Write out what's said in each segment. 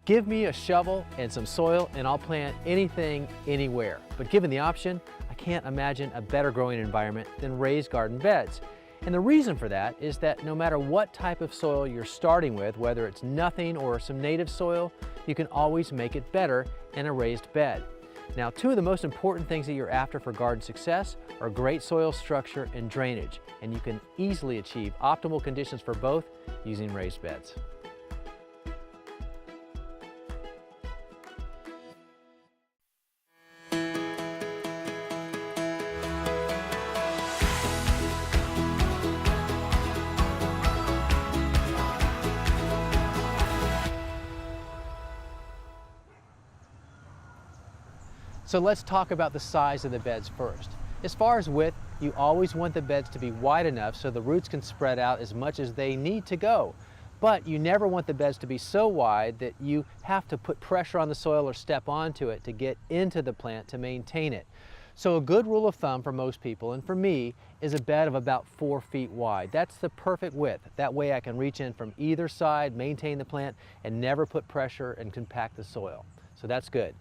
Give me a shovel and some soil and I'll plant anything, anywhere. But given the option, I can't imagine a better growing environment than raised garden beds. And the reason for that is that no matter what type of soil you're starting with, whether it's nothing or some native soil, you can always make it better in a raised bed. Now, two of the most important things that you're after for garden success are great soil structure and drainage, and you can easily achieve optimal conditions for both using raised beds. So let's talk about the size of the beds first. As far as width, you always want the beds to be wide enough so the roots can spread out as much as they need to go. But you never want the beds to be so wide that you have to put pressure on the soil or step onto it to get into the plant to maintain it. So a good rule of thumb for most people, and for me, is a bed of about 4 feet wide. That's the perfect width. That way I can reach in from either side, maintain the plant, and never put pressure and compact the soil. So that's good.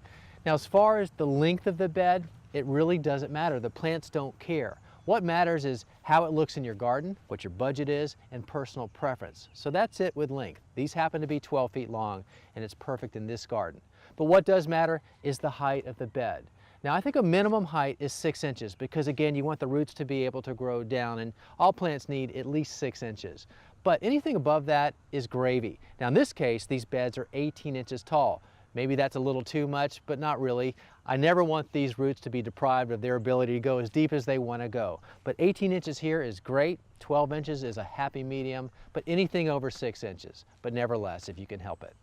Now, as far as the length of the bed, it really doesn't matter. The plants don't care. What matters is how it looks in your garden, what your budget is, and personal preference. So that's it with length. These happen to be 12 feet long, and it's perfect in this garden. But what does matter is the height of the bed. Now, I think a minimum height is 6 inches because, again, you want the roots to be able to grow down, and all plants need at least 6 inches. But anything above that is gravy. Now, in this case, these beds are 18 inches tall. Maybe that's a little too much, but not really. I never want these roots to be deprived of their ability to go as deep as they want to go. But 18 inches here is great. 12 inches is a happy medium, but anything over 6 inches, but never less if you can help it.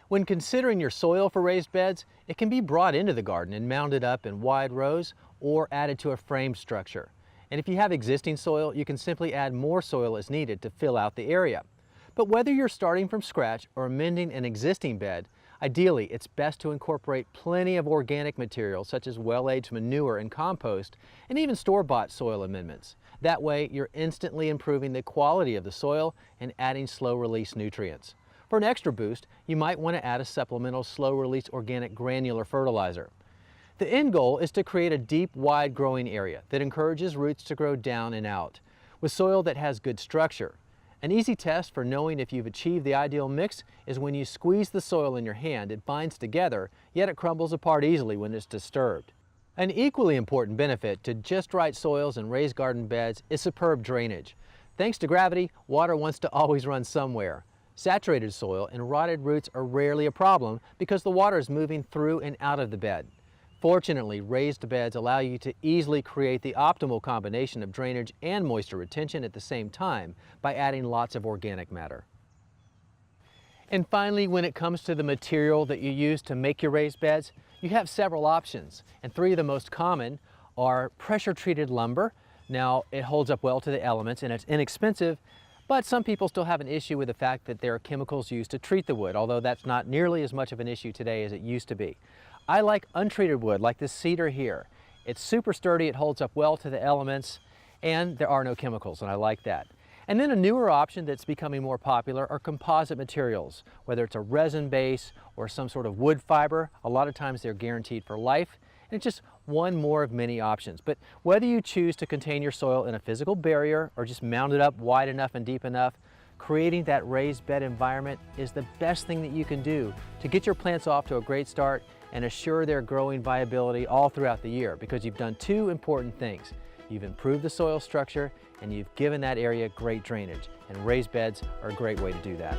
When considering your soil for raised beds, it can be brought into the garden and mounded up in wide rows or added to a frame structure. And if you have existing soil, you can simply add more soil as needed to fill out the area. But whether you're starting from scratch or amending an existing bed, ideally, it's best to incorporate plenty of organic materials such as well-aged manure and compost, and even store-bought soil amendments. That way, you're instantly improving the quality of the soil and adding slow-release nutrients. For an extra boost, you might want to add a supplemental slow-release organic granular fertilizer. The end goal is to create a deep, wide growing area that encourages roots to grow down and out, with soil that has good structure. An easy test for knowing if you've achieved the ideal mix is when you squeeze the soil in your hand, it binds together, yet it crumbles apart easily when it's disturbed. An equally important benefit to just right soils and raised garden beds is superb drainage. Thanks to gravity, water wants to always run somewhere. Saturated soil and rotted roots are rarely a problem because the water is moving through and out of the bed. Fortunately, raised beds allow you to easily create the optimal combination of drainage and moisture retention at the same time by adding lots of organic matter. And finally, when it comes to the material that you use to make your raised beds, you have several options, and three of the most common are pressure-treated lumber. Now, it holds up well to the elements and it's inexpensive, but some people still have an issue with the fact that there are chemicals used to treat the wood, although that's not nearly as much of an issue today as it used to be. I like untreated wood, like this cedar here. It's super sturdy, it holds up well to the elements, and there are no chemicals, and I like that. And then a newer option that's becoming more popular are composite materials, whether it's a resin base or some sort of wood fiber. A lot of times they're guaranteed for life, and it's just one more of many options. But whether you choose to contain your soil in a physical barrier or just mound it up wide enough and deep enough, creating that raised bed environment is the best thing that you can do to get your plants off to a great start and assure their growing viability all throughout the year, because you've done two important things. You've improved the soil structure and you've given that area great drainage, and raised beds are a great way to do that.